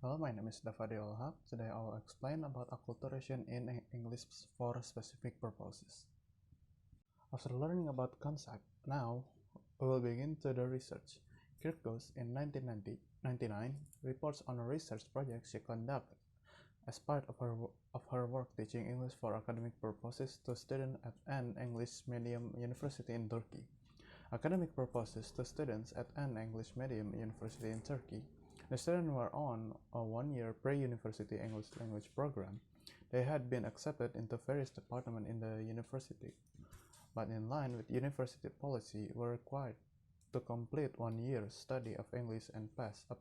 Hello, my name is Davadil Haq. Today I will explain about acculturation in English for specific purposes. After learning about concept, now we will begin to the research. Kirkos in 1999 reports on a research project she conducted as part of her work teaching English for academic purposes to students at an English medium university in Turkey. Academic purposes to students at an English medium university in Turkey. The students were on a one-year pre-university English language program. They had been accepted into various departments in the university, but in line with university policy were required to complete 1 year study of English and pass a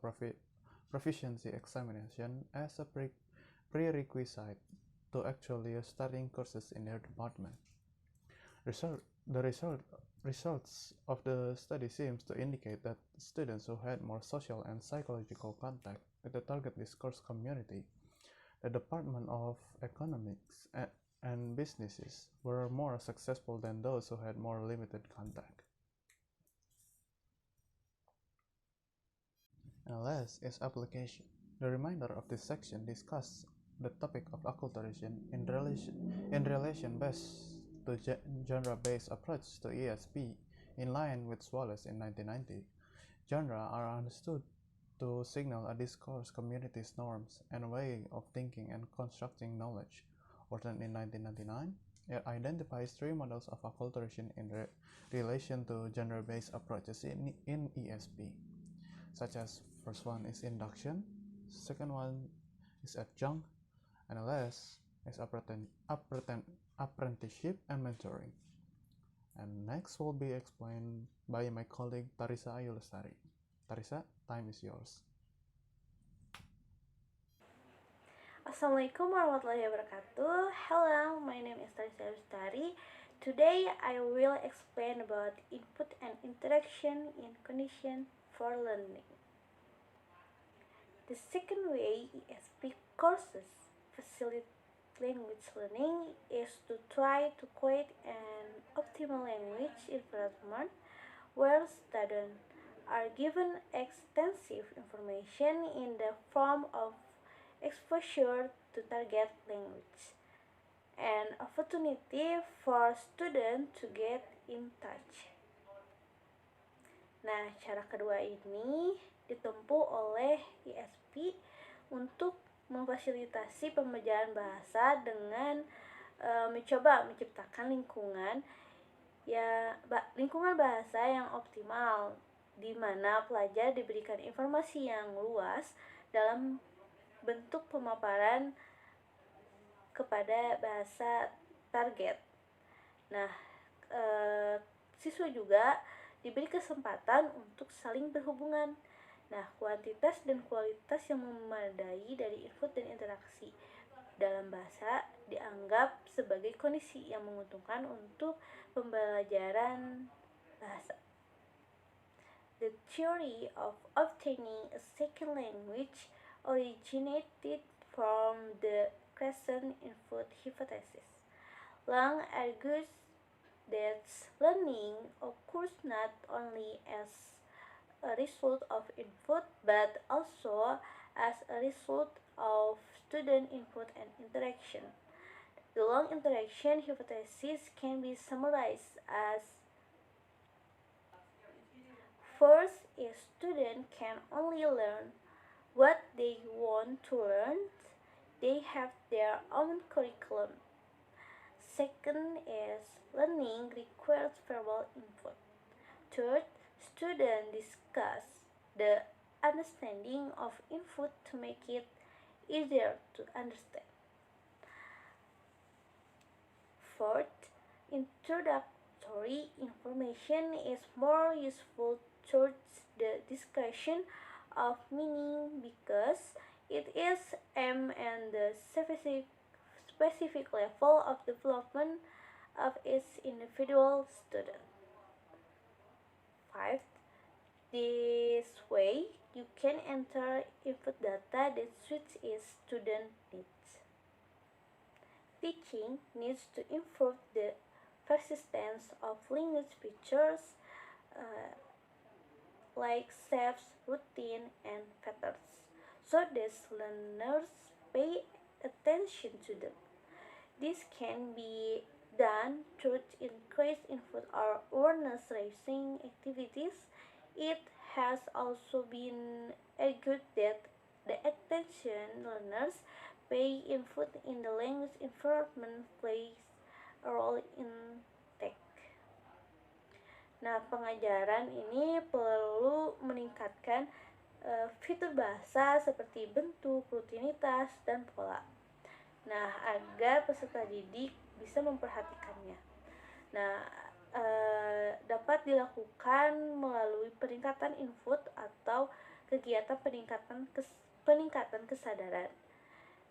proficiency examination as a prerequisite to actually studying courses in their department. The results of the study seems to indicate that students who had more social and psychological contact with the target discourse community, the Department of Economics and Businesses, were more successful than those who had more limited contact. And last is application. The remainder of this section discusses the topic of acculturation in relation best to genre-based approach to ESP in line with Wallace in 1990. Genres are understood to signal a discourse community's norms and way of thinking and constructing knowledge. Orton in 1999, it identifies three models of acculturation in relation to genre-based approaches in ESP, such as first one is induction, second one is adjunct, and the last is apprenticeship and mentoring. And next will be explained by my colleague Tarisa Ayulestari. Tarisa, time is yours. Assalamualaikum warahmatullahi wabarakatuh. Hello, my name is Tarisa Ayulestari. Today I will explain about input and interaction in condition for learning. The second way ESP courses facilitate language learning is to try to create an optimal language environment where students are given extensive information in the form of exposure to target language, an opportunity for students to get in touch. Nah, cara kedua ini ditempuh oleh ISP untuk memfasilitasi pembelajaran bahasa dengan mencoba menciptakan lingkungan bahasa yang optimal di mana pelajar diberikan informasi yang luas dalam bentuk pemaparan kepada bahasa target. Nah, siswa juga diberi kesempatan untuk saling berhubungan. Nah, kuantitas dan kualitas yang memadai dari input dan interaksi dalam bahasa dianggap sebagai kondisi yang menguntungkan untuk pembelajaran bahasa. The theory of obtaining a second language originated from the crescent input hypothesis. Lang argues that learning occurs not only as a result of input but also as a result of student input and interaction. The long interaction hypothesis can be summarized as: first, a student can only learn what they want to learn. They have their own curriculum. Second is learning requires verbal input. Third, students discuss the understanding of input to make it easier to understand. Fourth, introductory information is more useful towards the discussion of meaning because it is aimed at the specific level of development of each individual student. Fifth, this way you can enter input data that suits each student needs. Teaching needs to improve the persistence of language features like shapes, routine, and patterns so that learners pay attention to them. This can be done through increased input or awareness raising activities. It has also been argued that the attention learners pay input in the language environment plays a role in tech. Nah, pengajaran ini perlu meningkatkan fitur bahasa seperti bentuk, rutinitas, dan pola. Nah, agar peserta didik bisa memperhatikannya. Nah, dapat dilakukan melalui peningkatan input atau kegiatan peningkatan kesadaran.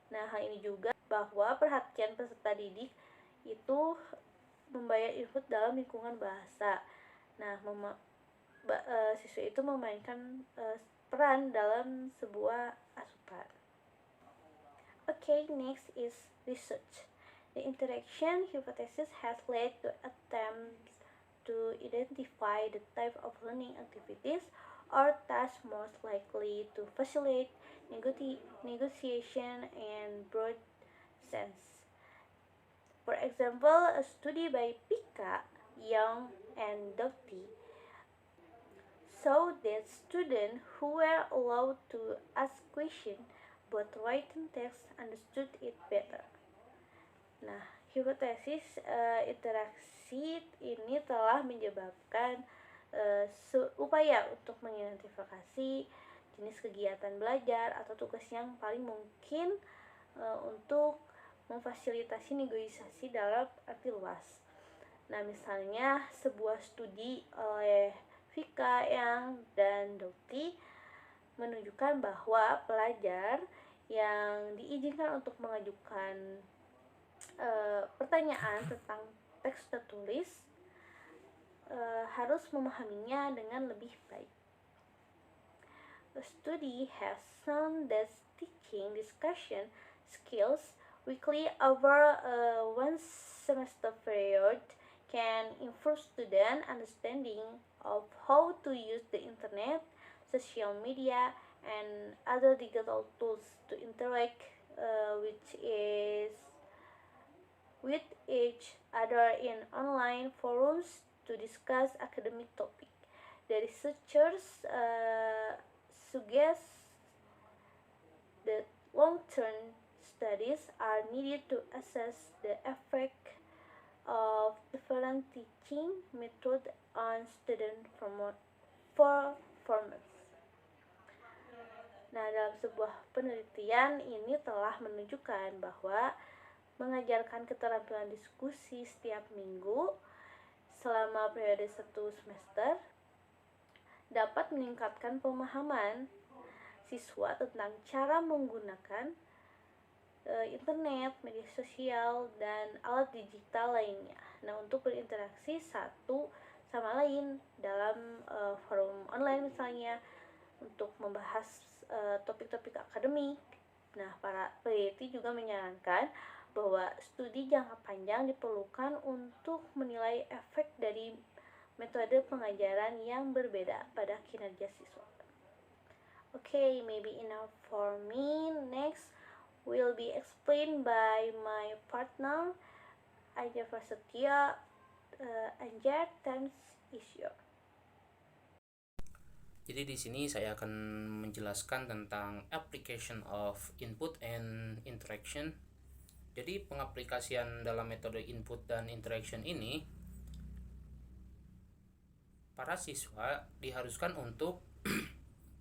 Nah, hal ini juga bahwa perhatian peserta didik itu membayar input dalam lingkungan bahasa. Nah, siswa itu memainkan peran dalam sebuah asupan. Okay, next is research. The interaction hypothesis has led to attempts to identify the type of learning activities or tasks most likely to facilitate negotiation and broad sense. For example, a study by Pika, Young, and Doty showed that students who were allowed to ask questions but written text understood it better. Nah, hipotesis interaksi ini telah menyebabkan upaya untuk mengidentifikasi jenis kegiatan belajar atau tugas yang paling mungkin untuk memfasilitasi negosiasi dalam arti luas. Nah, misalnya sebuah studi oleh Vika, Yang, dan Doty menunjukkan bahwa pelajar yang diizinkan untuk mengajukan pertanyaan tentang teks tertulis harus memahaminya dengan lebih baik. The study has shown that teaching discussion skills weekly over a one semester period can improve student understanding of how to use the internet, social media, and other digital tools to interact with each other in online forums to discuss academic topics. The researchers suggest that long-term studies are needed to assess the effect of different teaching methods on student performance. Nah, dalam sebuah penelitian ini telah menunjukkan bahwa mengajarkan keterampilan diskusi setiap minggu selama periode 1 semester dapat meningkatkan pemahaman siswa tentang cara menggunakan internet, media sosial, dan alat digital lainnya. Nah, untuk berinteraksi satu sama lain dalam forum online misalnya untuk membahas topik-topik akademik. Nah, para peneliti juga menyarankan bahwa studi jangka panjang diperlukan untuk menilai efek dari metode pengajaran yang berbeda pada kinerja siswa. Okay, maybe enough for me. Next will be explained by my partner, Anja Prasetya. Anja, times is yours. Jadi di sini saya akan menjelaskan tentang application of input and interaction. Jadi pengaplikasian dalam metode input dan interaction ini, para siswa diharuskan untuk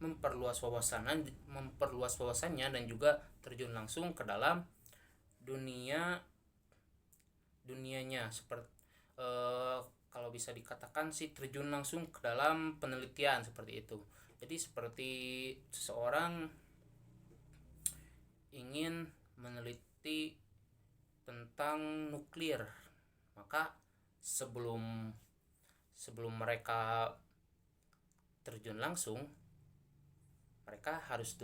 memperluas wawasannya dan juga terjun langsung ke dalam dunianya, seperti kalau bisa dikatakan sih terjun langsung ke dalam penelitian seperti itu. Jadi seperti seseorang ingin meneliti tentang nuklir, maka sebelum mereka terjun langsung, mereka harus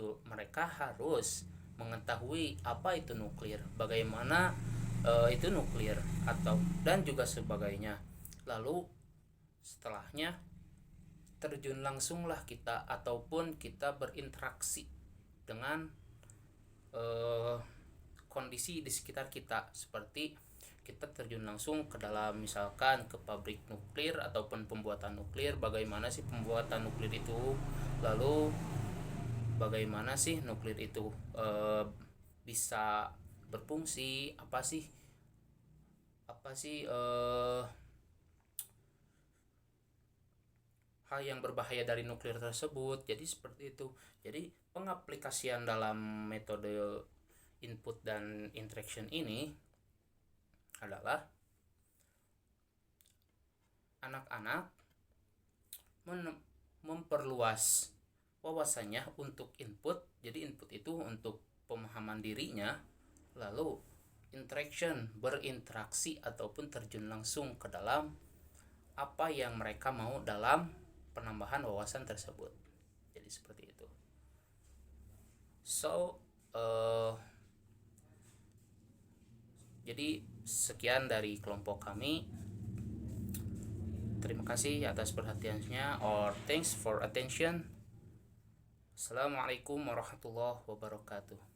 mengetahui apa itu nuklir, bagaimana itu nuklir, dan juga sebagainya. Lalu setelahnya terjun langsunglah kita ataupun kita berinteraksi dengan kondisi di sekitar kita, seperti kita terjun langsung ke dalam misalkan ke pabrik nuklir ataupun pembuatan nuklir. Bagaimana sih pembuatan nuklir itu, lalu bagaimana sih nuklir itu bisa berfungsi, apa sih hal yang berbahaya dari nuklir tersebut. Jadi seperti itu. Jadi pengaplikasian dalam metode input dan interaction ini adalah anak-anak memperluas wawasannya untuk input. Jadi input itu untuk pemahaman dirinya, lalu interaction, berinteraksi ataupun terjun langsung ke dalam apa yang mereka mau dalam penambahan wawasan tersebut. Jadi seperti itu. Jadi sekian dari kelompok kami. Terima kasih atas perhatiannya, or thanks for attention. Assalamualaikum warahmatullahi wabarakatuh.